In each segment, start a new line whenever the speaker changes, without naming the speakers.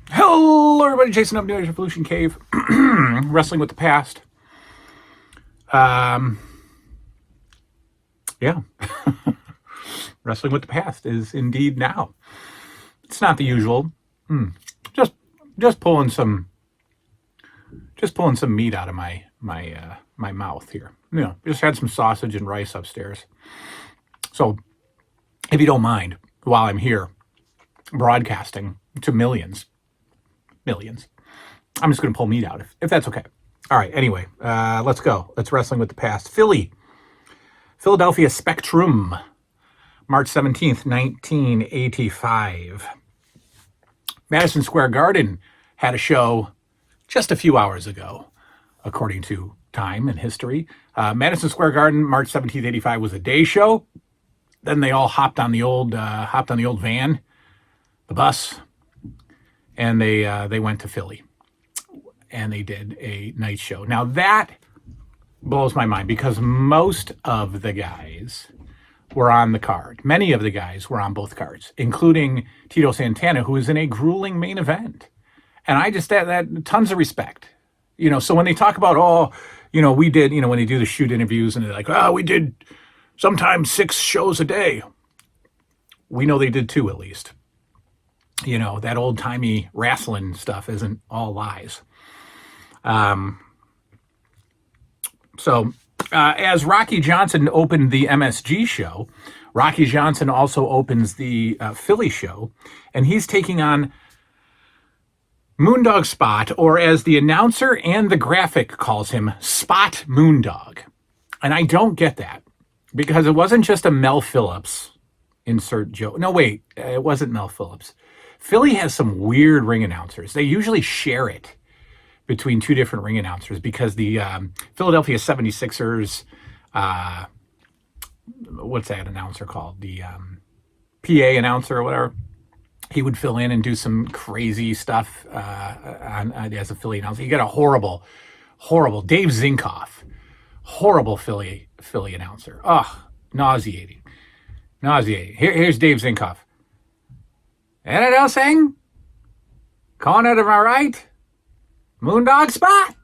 Hello, everybody. Jason up, New Age Revolution Cave. Wrestling with the past. Yeah. Wrestling with the past is indeed now. It's not the usual. Just pulling some meat out of my mouth here. You know, just had some sausage and rice upstairs. So, if you don't mind, while I'm here broadcasting to millions, I'm just going to pull meat out if that's okay. All right. Anyway, let's go. Let's wrestling with the past. Philadelphia Spectrum, March 17th, 1985. Madison Square Garden had a show just a few hours ago, according to time and history. Madison Square Garden, March 17th, 85 was a day show. Then they all hopped on the old van, the bus, and they went to Philly, and they did a night show. Now that blows my mind because most of the guys were on the card. Many of the guys were on both cards, including Tito Santana, who was in a grueling main event. And I just that tons of respect. You know, so when they talk about, we did, when they do the shoot interviews and they're like, we did sometimes 6 shows a day. We know they did 2 at least. You know, that old-timey wrestling stuff isn't all lies. So as Rocky Johnson opened the MSG show, Rocky Johnson also opens the Philly show, and he's taking on Moondog Spot, or as the announcer and the graphic calls him, Spot Moondog. And I don't get that, because it wasn't just a Mel Phillips insert joke. No, wait, it wasn't Mel Phillips. Philly has some weird ring announcers. They usually share it between 2 different ring announcers because the Philadelphia 76ers, what's that announcer called? The PA announcer or whatever. He would fill in and do some crazy stuff as a Philly announcer. You got a horrible Dave Zinkoff, horrible Philly announcer. Oh, nauseating. Here's Dave Zinkoff. Anything else saying? Calling it, am I right? Moondog Spot.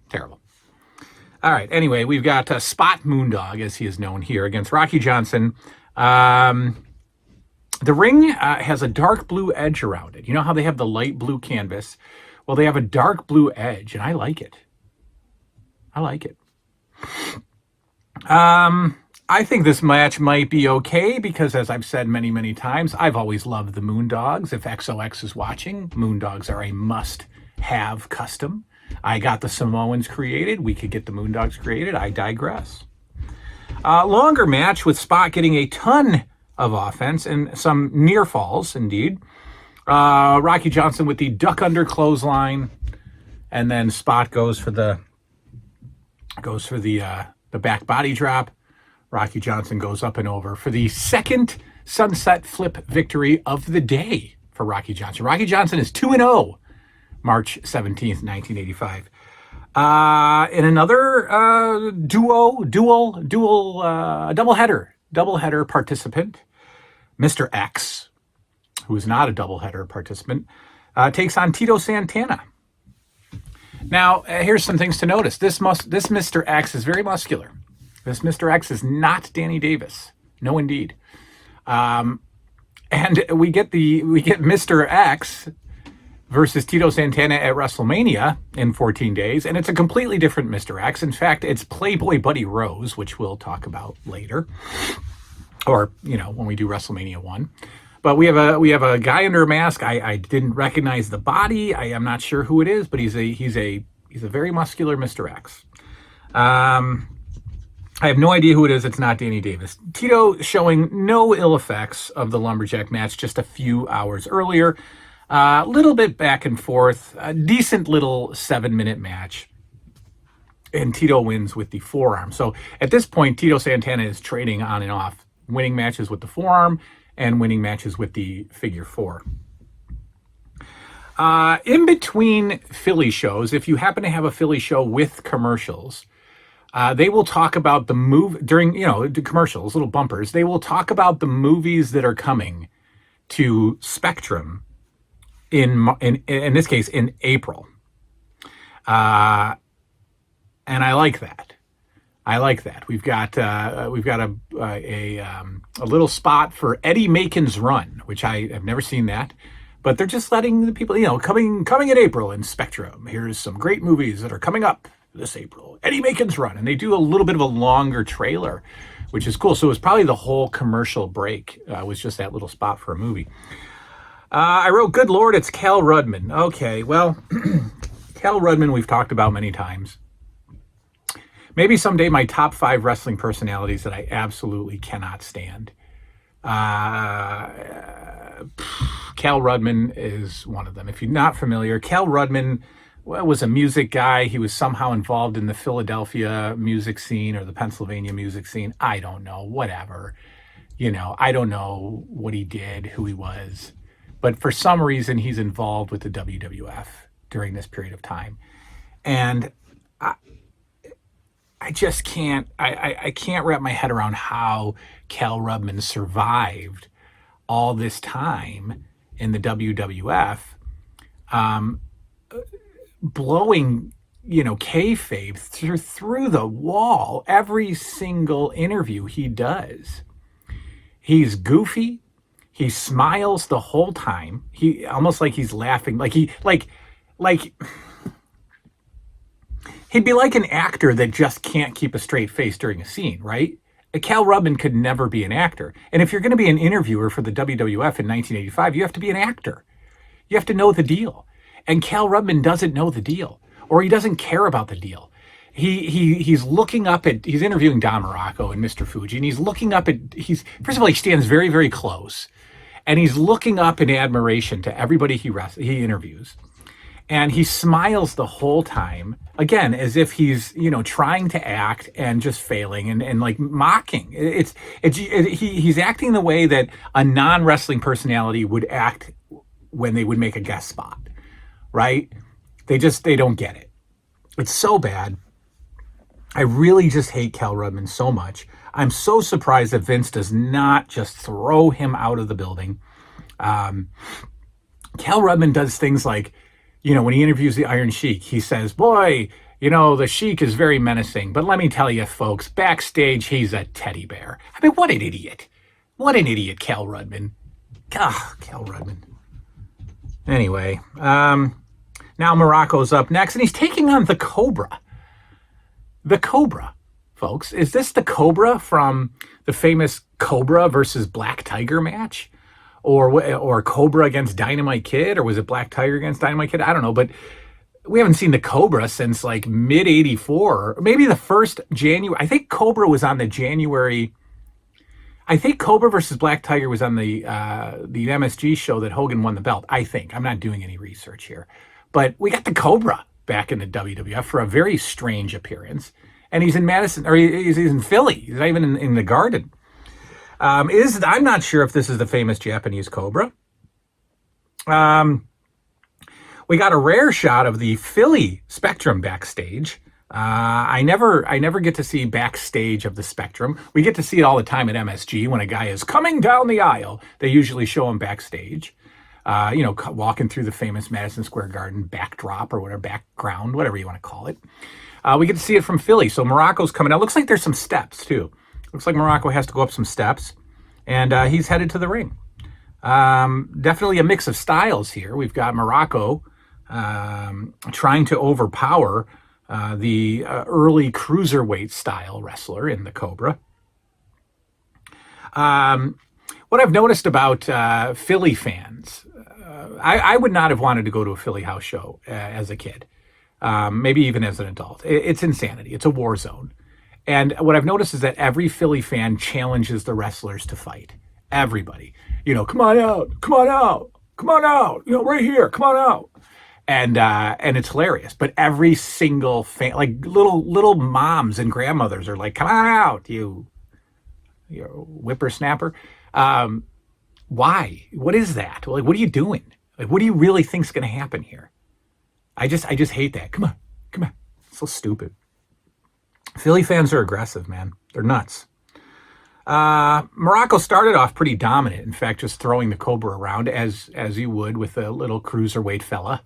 Terrible. All right. Anyway, we've got Spot Moondog, as he is known here, against Rocky Johnson. The ring has a dark blue edge around it. You know how they have the light blue canvas? Well, they have a dark blue edge, and I like it. I think this match might be okay because, as I've said many, many times, I've always loved the Moondogs. If XOX is watching, Moondogs are a must-have custom. I got the Samoans created. We could get the Moondogs created. I digress. Longer match with Spot getting a ton of offense and some near falls, indeed. Rocky Johnson with the duck under clothesline, and then Spot goes for the back body drop. Rocky Johnson goes up and over for the second sunset flip victory of the day for Rocky Johnson. Rocky Johnson is 2-0, March 17th, 1985. In another doubleheader participant, Mr. X, who is not a doubleheader participant, takes on Tito Santana. Now, here's some things to notice. This Mr. X is very muscular. This Mr. X is not Danny Davis. No, indeed. And we get Mr. X versus Tito Santana at WrestleMania in 14 days, and it's a completely different Mr. X. In fact, it's Playboy Buddy Rose, which we'll talk about later, or when we do WrestleMania 1. But we have a guy under a mask. I didn't recognize the body. I am not sure who it is, but he's a very muscular Mr. X. I have no idea who it is. It's not Danny Davis. Tito showing no ill effects of the lumberjack match just a few hours earlier. A little bit back and forth. A decent little 7-minute match. And Tito wins with the forearm. So at this point, Tito Santana is trading on and off, winning matches with the forearm and winning matches with the figure 4. In between Philly shows, if you happen to have a Philly show with commercials, they will talk about the during the commercials, little bumpers. They will talk about the movies that are coming to Spectrum in this case in April, and I like that. I like that. We've got a little spot for Eddie Macon's Run, which I have never seen that, but they're just letting the people, coming in April in Spectrum. Here's some great movies that are coming up this April. Eddie Macon's Run, and they do a little bit of a longer trailer, which is cool. So it was probably the whole commercial break was just that little spot for a movie. I wrote, good Lord, it's Kal Rudman. Okay, well, Kal Rudman we've talked about many times. Maybe someday my top 5 wrestling personalities that I absolutely cannot stand. Kal Rudman is one of them. If you're not familiar, Kal Rudman was a music guy. He was somehow involved in the Philadelphia music scene or the Pennsylvania music scene. I don't know, whatever. I don't know what he did, who he was. But for some reason, he's involved with the WWF during this period of time. And I just can't, I can't wrap my head around how Kal Rudman survived all this time in the WWF, blowing, kayfabe through the wall every single interview he does. He's goofy. He smiles the whole time. He almost like he's laughing, he'd be like an actor that just can't keep a straight face during a scene, right? Kal Rudman could never be an actor. And if you're going to be an interviewer for the WWF in 1985, you have to be an actor. You have to know the deal. And Kal Rudman doesn't know the deal, or he doesn't care about the deal. He's looking up at, he's interviewing Don Muraco and Mr. Fuji, and he's looking up at, first of all, he stands very, very close. And he's looking up in admiration to everybody he interviews. And he smiles the whole time, again, as if he's, trying to act and just failing and like mocking. He's acting the way that a non-wrestling personality would act when they would make a guest spot, right? They don't get it. It's so bad. I really just hate Kal Rudman so much. I'm so surprised that Vince does not just throw him out of the building. Kal Rudman does things like, when he interviews the Iron Sheik, he says, boy, the Sheik is very menacing. But let me tell you, folks, backstage, he's a teddy bear. I mean, what an idiot. What an idiot, Kal Rudman. Kal Rudman. Anyway, now Muraco's up next, and he's taking on the Cobra. The Cobra, folks. Is this the Cobra from the famous Cobra versus Black Tiger match? Or Cobra against Dynamite Kid? Or was it Black Tiger against Dynamite Kid? I don't know, but we haven't seen the Cobra since like mid-'84. Maybe the first January. I think Cobra was on the January. I think Cobra versus Black Tiger was on the MSG show that Hogan won the belt. I think. I'm not doing any research here. But we got the Cobra back in the WWF for a very strange appearance. And he's in Madison, or he's in Philly. He's not even in the Garden. I'm not sure if this is the famous Japanese Cobra. We got a rare shot of the Philly Spectrum backstage. I never get to see backstage of the Spectrum. We get to see it all the time at MSG when a guy is coming down the aisle. They usually show him backstage, walking through the famous Madison Square Garden backdrop or whatever, background, whatever you want to call it. We get to see it from Philly. So Muraco's coming out. Looks like there's some steps too. Looks like Muraco has to go up some steps, and he's headed to the ring. Definitely a mix of styles here. We've got Muraco trying to overpower the early cruiserweight style wrestler in the Cobra. What I've noticed about Philly fans, I would not have wanted to go to a Philly house show as a kid, maybe even as an adult. It's insanity. It's a war zone. And what I've noticed is that every Philly fan challenges the wrestlers to fight. Everybody, come on out, right here, come on out. And it's hilarious. But every single fan, like little moms and grandmothers are like, come on out, you whippersnapper. Why? What is that? Like, what are you doing? Like, what do you really think's going to happen here? I just hate that. Come on. It's so stupid. Philly fans are aggressive, man. They're nuts. Muraco started off pretty dominant. In fact, just throwing the Cobra around as you would with a little cruiserweight fella.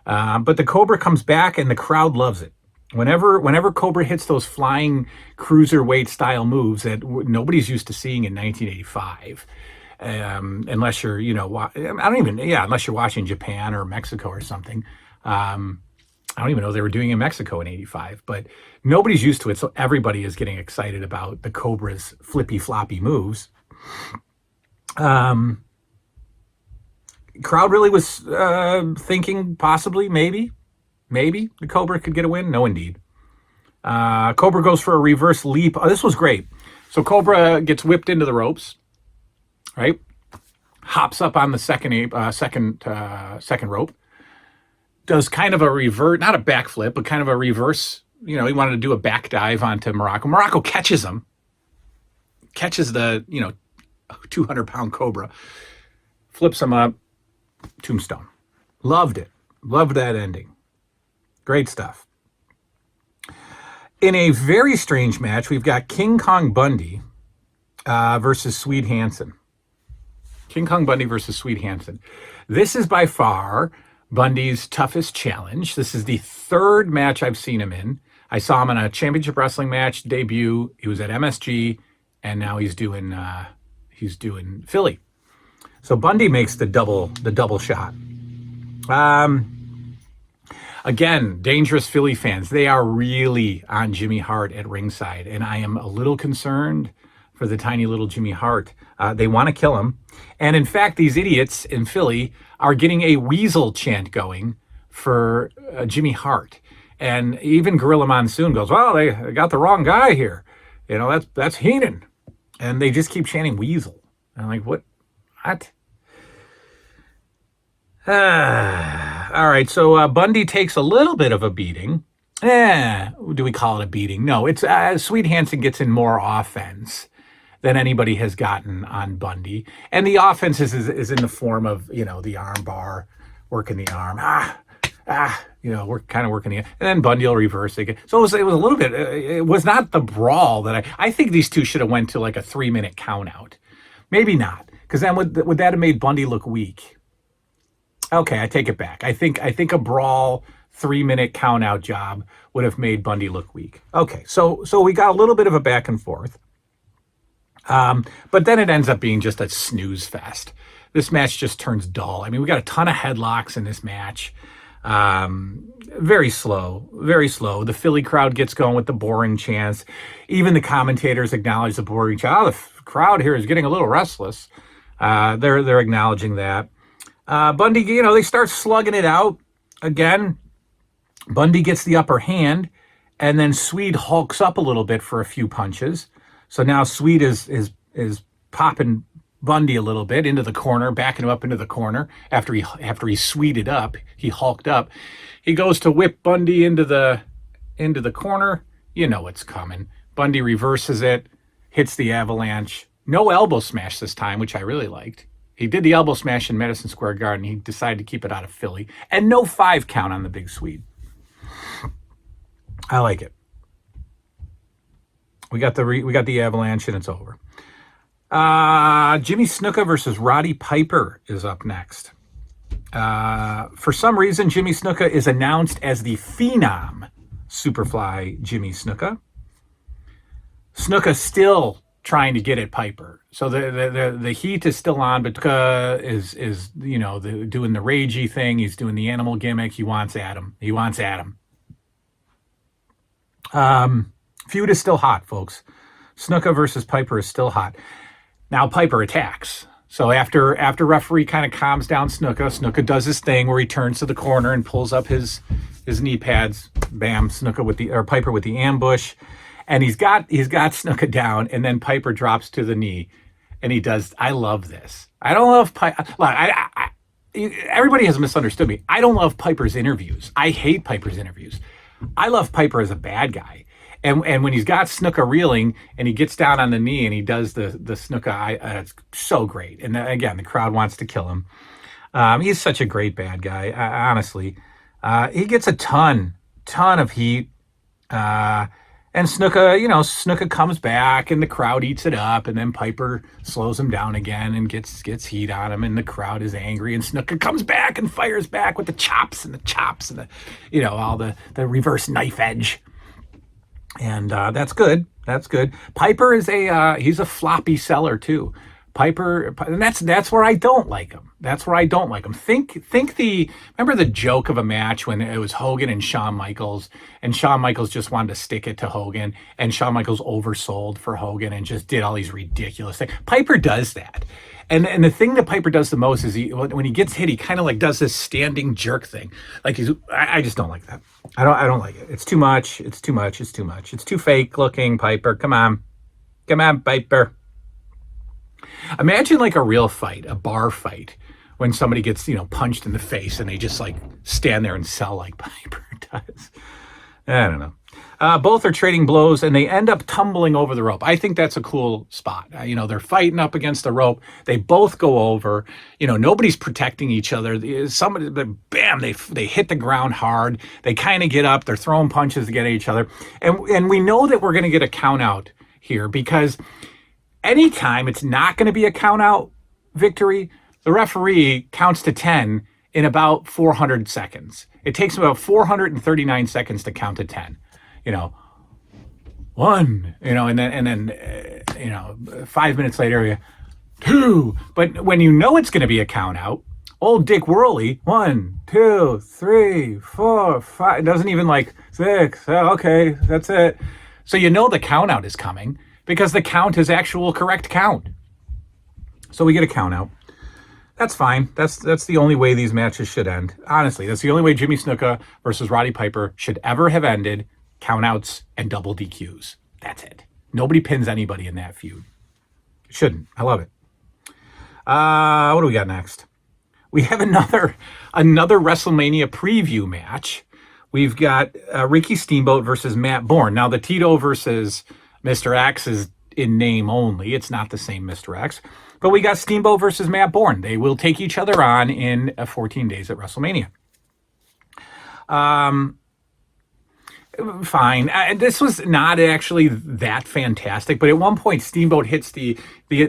But the Cobra comes back and the crowd loves it. Whenever Cobra hits those flying cruiserweight style moves that nobody's used to seeing in 1985, unless you're, unless you're watching Japan or Mexico or something. I don't even know they were doing in Mexico in 85, but nobody's used to it. So everybody is getting excited about the Cobra's flippy floppy moves. Crowd really was thinking possibly, maybe the Cobra could get a win. No, indeed. Cobra goes for a reverse leap. Oh, this was great. So Cobra gets whipped into the ropes, right? Hops up on the second rope. Does kind of a not a backflip, but kind of a reverse. He wanted to do a back dive onto Muraco. Muraco catches him. Catches the, 200-pound Cobra. Flips him up. Tombstone. Loved it. Loved that ending. Great stuff. In a very strange match, we've got King Kong Bundy versus Swede Hansen. King Kong Bundy versus Swede Hansen. This is by far Bundy's toughest challenge. This is the third match I've seen him in. I saw him in a championship wrestling match debut. He was at MSG, and now he's doing Philly. So Bundy makes the double shot. Again, dangerous Philly fans. They are really on Jimmy Hart at ringside, and I am a little concerned for the tiny little Jimmy Hart. They want to kill him. And in fact, these idiots in Philly are getting a weasel chant going for Jimmy Hart. And even Gorilla Monsoon goes, well, they got the wrong guy here. That's Heenan. And they just keep chanting weasel. And I'm like, what? All right, so Bundy takes a little bit of a beating. Do we call it a beating? No, it's Swede Hansen gets in more offense than anybody has gotten on Bundy. And the offense is in the form of, the arm bar, working the arm. We're kind of working the, and then Bundy will reverse it. So it was a little bit, it was not the brawl that I think these two should have went to like a 3-minute count out. Maybe not, because then would that have made Bundy look weak? Okay, I take it back. I think a brawl 3-minute count out job would have made Bundy look weak. Okay, so we got a little bit of a back and forth. But then it ends up being just a snooze fest. This match just turns dull. I mean, we got a ton of headlocks in this match. Very slow, very slow. The Philly crowd gets going with the boring chants. Even the commentators acknowledge the boring chant. The crowd here is getting a little restless. They're acknowledging that. Bundy, they start slugging it out again. Bundy gets the upper hand, and then Swede hulks up a little bit for a few punches. So now Swede is popping Bundy a little bit into the corner, backing him up into the corner after he Sweded up. He hulked up. He goes to whip Bundy into the corner. You know what's coming. Bundy reverses it, hits the avalanche. No elbow smash this time, which I really liked. He did the elbow smash in Madison Square Garden. He decided to keep it out of Philly. And no 5 count on the big Swede. I like it. We got the avalanche and it's over. Jimmy Snuka versus Roddy Piper is up next. For some reason, Jimmy Snuka is announced as the Phenom Superfly Jimmy Snuka. Snuka still trying to get at Piper. So the heat is still on, but Snuka is doing the ragey thing. He's doing the animal gimmick. He wants Adam. Feud is still hot, folks. Snuka versus Piper is still hot. Now Piper attacks. So after referee kind of calms down Snuka does his thing where he turns to the corner and pulls up his knee pads. Bam, Piper with the ambush. And he's got Snuka down, and then Piper drops to the knee. And he does, I love this. I don't love Piper. Everybody has misunderstood me. I don't love Piper's interviews. I hate Piper's interviews. I love Piper as a bad guy. And when he's got Snuka reeling and he gets down on the knee and he does the Snuka, it's so great. And again, the crowd wants to kill him. He's such a great bad guy, honestly. He gets a ton of heat. And Snuka comes back and the crowd eats it up, and then Piper slows him down again and gets heat on him, and the crowd is angry, and Snuka comes back and fires back with the chops and the all the reverse knife edge. And that's good. That's good. Piper is he's a floppy seller too. Piper, and that's where I don't like him. That's where I don't like him. Remember the joke of a match when it was Hogan and Shawn Michaels just wanted to stick it to Hogan, and Shawn Michaels oversold for Hogan and just did all these ridiculous things. Piper does that. And the thing that Piper does the most is when he gets hit, he kind of like does this standing jerk thing. Like I just don't like that. I don't like it. It's too much. It's too much. It's too much. It's too fake looking, Piper. Come on, Piper. Imagine like a real fight, a bar fight, when somebody gets, punched in the face and they just like stand there and sell like Piper does. I don't know. Both are trading blows and they end up tumbling over the rope. I think that's a cool spot. They're fighting up against the rope. They both go over. Nobody's protecting each other. Somebody, bam, they hit the ground hard. They kind of get up. They're throwing punches to get at each other. And we know that we're going to get a count out here because anytime it's not going to be a count out victory, the referee counts to 10 in about 400 seconds. It takes about 439 seconds to count to 10. 1, and then 5 minutes later, 2. But when it's going to be a count out, old Dick Worley, 1, 2, 3, 4, 5. It doesn't even like 6. Oh, okay, that's it. So the count out is coming, because the count is actual correct count. So we get a count out. That's fine. That's the only way these matches should end. Honestly, that's the only way Jimmy Snuka versus Roddy Piper should ever have ended. Countouts and double DQs. That's it. Nobody pins anybody in that feud. Shouldn't. I love it. What do we got next? We have another WrestleMania preview match. We've got Ricky Steamboat versus Matt Bourne. Now the Tito versus Mr. X is in name only. It's not the same Mr. X. But we got Steamboat versus Matt Bourne. They will take each other on in 14 days at WrestleMania. Fine. This was not actually that fantastic, but at one point Steamboat hits the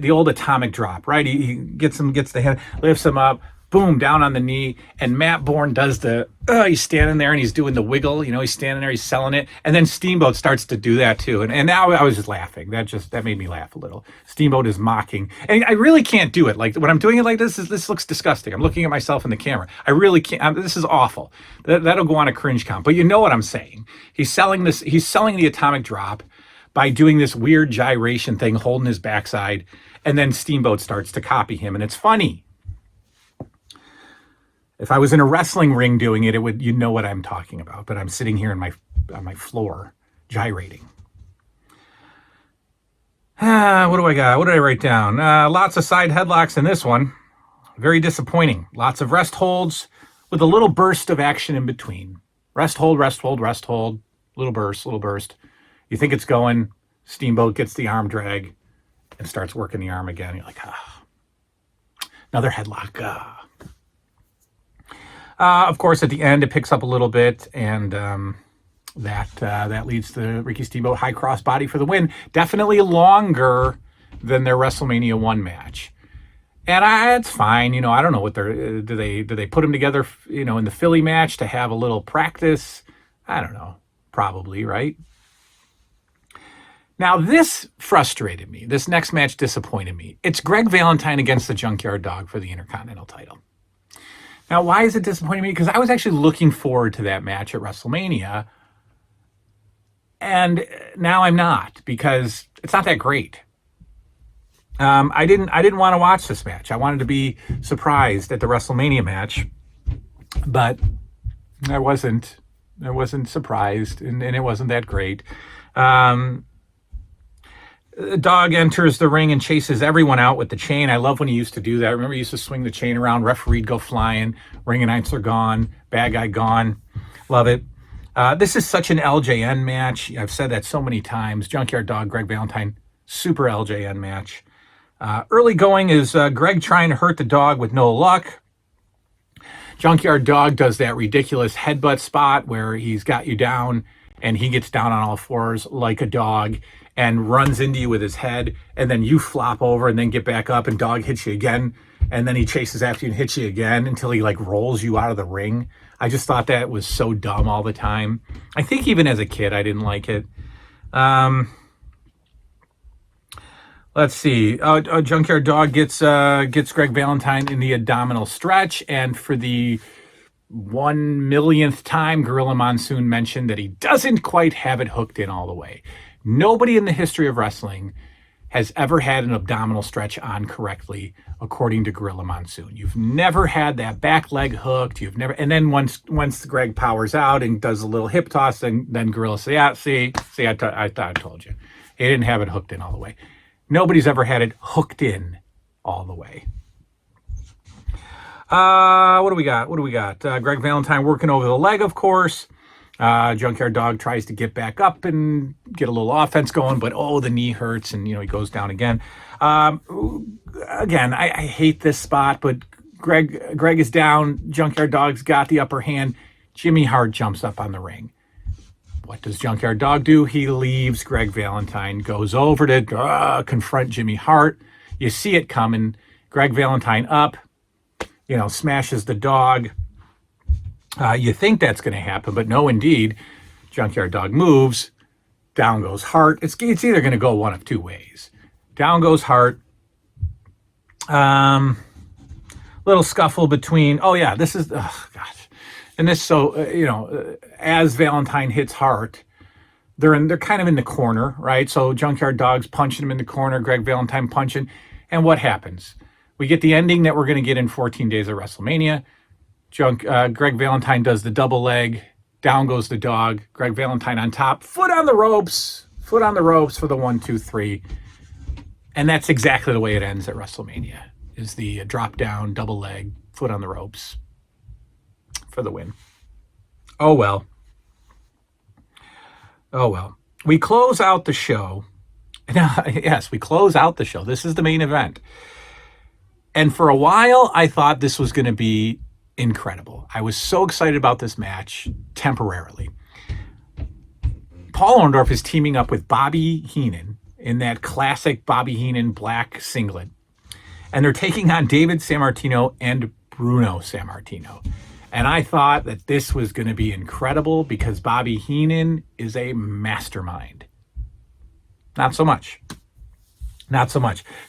old atomic drop, right? He gets the head, lifts him up, boom, down on the knee, and Matt Bourne does he's standing there and he's doing the wiggle, he's standing there, he's selling it, and then Steamboat starts to do that too, and now I was just laughing. That made me laugh a little. Steamboat is mocking, and I really can't do it. Like when I'm doing it like this looks disgusting. I'm looking at myself in the camera. I really can't. This is awful. That'll go on a cringe count. But you know what I'm saying? He's selling the atomic drop by doing this weird gyration thing, holding his backside, and then Steamboat starts to copy him, and it's funny. If I was in a wrestling ring doing it, you'd know what I'm talking about. But I'm sitting here on my floor, gyrating. What do I got? What did I write down? Lots of side headlocks in this one. Very disappointing. Lots of rest holds with a little burst of action in between. Rest hold, rest hold, rest hold. Little burst. You think it's going. Steamboat gets the arm drag and starts working the arm again. You're like, another headlock. Of course, at the end, it picks up a little bit, and that leads to Ricky Steamboat high cross body for the win. Definitely longer than their WrestleMania 1 match. And it's fine. I don't know what do they put them together, in the Philly match to have a little practice? I don't know. Probably, right? Now, this frustrated me. This next match disappointed me. It's Greg Valentine against the Junkyard Dog for the Intercontinental title. Now, why is it disappointing me? Because I was actually looking forward to that match at WrestleMania, and now I'm not, because it's not that great. I didn't want to watch this match. I wanted to be surprised at the WrestleMania match, but I wasn't surprised, and it wasn't that great. The Dog enters the ring and chases everyone out with the chain. I love when he used to do that. I remember he used to swing the chain around, referee'd go flying, ring announcer gone, bad guy gone. Love it. This is such an LJN match. I've said that so many times. Junkyard Dog, Greg Valentine, super LJN match. Early going is Greg trying to hurt the Dog with no luck. Junkyard Dog does that ridiculous headbutt spot where he's got you down and he gets down on all fours like a dog and runs into you with his head, and then you flop over and then get back up, and dog hits you again, and then he chases after you and hits you again until he like rolls you out of the ring. I just thought that was so dumb all the time. I think even as a kid, I didn't like it. Let's see. Junkyard Dog gets Greg Valentine in the abdominal stretch, and for the 1,000,000th time, Gorilla Monsoon mentioned that he doesn't quite have it hooked in all the way. Nobody in the history of wrestling has ever had an abdominal stretch on correctly, according to Gorilla Monsoon. You've never had that back leg hooked. You've never, and then once Greg powers out and does a little hip toss, then Gorilla say, "Yeah, see, I thought I told you." He didn't have it hooked in all the way. Nobody's ever had it hooked in all the way. What do we got? Greg Valentine working over the leg, of course. Junkyard Dog tries to get back up and get a little offense going, but the knee hurts, and he goes down again. Again, I hate this spot, but Greg is down. Junkyard Dog's got the upper hand. Jimmy Hart jumps up on the ring. What does Junkyard Dog do? He leaves Greg Valentine, goes over to confront Jimmy Hart. You see it coming. Greg Valentine up, smashes the dog. You think that's going to happen, but no, indeed. Junkyard Dog moves. Down goes Hart. It's either going to go one of two ways. Down goes Hart. Little scuffle between. This is. Oh gosh. And this, as Valentine hits Hart, they're kind of in the corner, right? So Junkyard Dog's punching him in the corner. Greg Valentine punching, and what happens? We get the ending that we're going to get in 14 days of WrestleMania. Greg Valentine does the double leg. Down goes the dog. Greg Valentine on top. Foot on the ropes for the 1, 2, 3. And that's exactly the way it ends at WrestleMania, is the drop down, double leg, foot on the ropes for the win. Oh, well. We close out the show. Yes, we close out the show. This is the main event. And for a while, I thought this was going to be incredible. I was so excited about this match temporarily. Paul Orndorff is teaming up with Bobby Heenan in that classic Bobby Heenan black singlet. And they're taking on David Sammartino and Bruno Sammartino. And I thought that this was going to be incredible because Bobby Heenan is a mastermind. Not so much.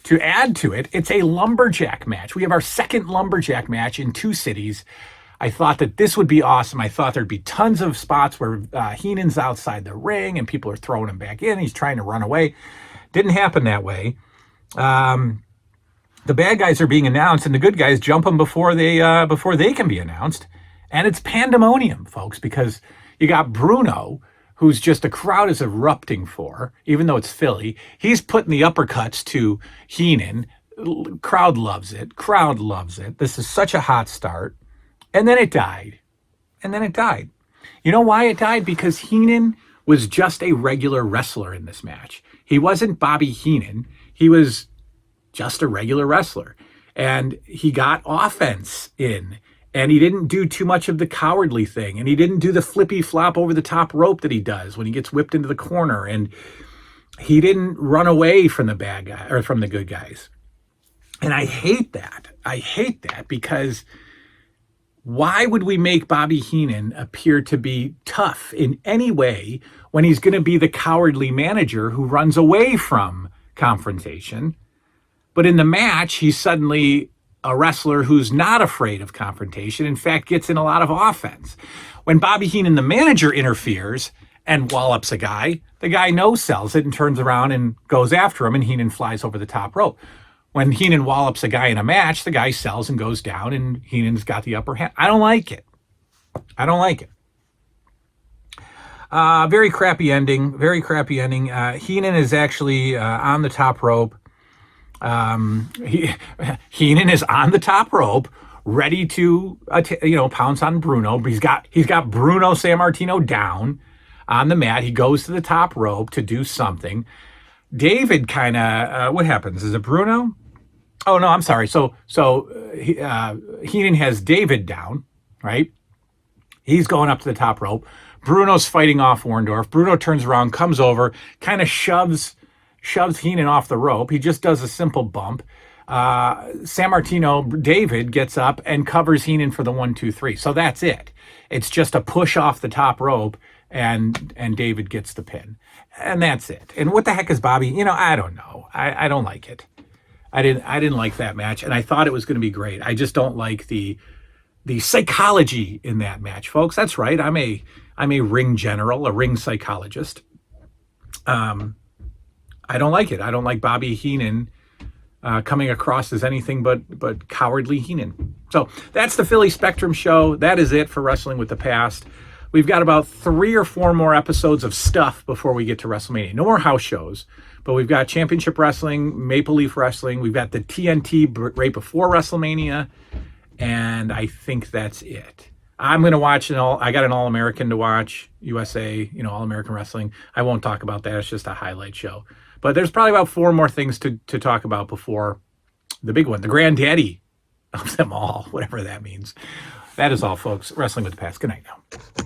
To add to it, it's a lumberjack match. We have our second lumberjack match in 2 cities. I thought that this would be awesome. I thought there'd be tons of spots where Heenan's outside the ring and people are throwing him back in. He's trying to run away. Didn't happen that way. The bad guys are being announced, and the good guys jump them before they can be announced. And it's pandemonium, folks, because you got Bruno, who's just a crowd is erupting for, even though it's Philly. He's putting the uppercuts to Heenan. Crowd loves it. This is such a hot start. And then it died. You know why it died? Because Heenan was just a regular wrestler in this match. He wasn't Bobby Heenan. He was just a regular wrestler. And he got offense in. And he didn't do too much of the cowardly thing. And he didn't do the flippy flop over the top rope that he does when he gets whipped into the corner. And he didn't run away from the bad guy or from the good guys. And I hate that. Because why would we make Bobby Heenan appear to be tough in any way when he's going to be the cowardly manager who runs away from confrontation? But in the match, he's suddenly a wrestler who's not afraid of confrontation, in fact, gets in a lot of offense. When Bobby Heenan, the manager, interferes and wallops a guy, the guy no-sells it and turns around and goes after him, and Heenan flies over the top rope. When Heenan wallops a guy in a match, the guy sells and goes down, and Heenan's got the upper hand. I don't like it. Very crappy ending. Heenan is actually on the top rope. Heenan is on the top rope, ready to pounce on Bruno. But he's got Bruno Sammartino down on the mat. He goes to the top rope to do something. David kind of what happens? Is it Bruno? Oh no, I'm sorry. So Heenan has David down, right? He's going up to the top rope. Bruno's fighting off Orndorff. Bruno turns around, comes over, kind of shoves Heenan off the rope. He just does a simple bump. San Martino, David, gets up and covers Heenan for the 1, 2, 3. So that's it. It's just a push off the top rope, and David gets the pin. And that's it. And what the heck is Bobby? You know, I don't know. I don't like it. I didn't like that match, and I thought it was going to be great. I just don't like the psychology in that match, folks. That's right. I'm a ring general, a ring psychologist. I don't like it. I don't like Bobby Heenan coming across as anything but cowardly Heenan. So that's the Philly Spectrum show. That is it for Wrestling with the Past. We've got about 3 or 4 more episodes of stuff before we get to WrestleMania. No more house shows, but we've got Championship Wrestling, Maple Leaf Wrestling. We've got the TNT right before WrestleMania, and I think that's it. I'm going to watch I got an All-American to watch, USA, All-American Wrestling. I won't talk about that. It's just a highlight show. But there's probably about 4 more things to talk about before the big one, the granddaddy of them all, whatever that means. That is all, folks. Wrestling with the Past. Good night now.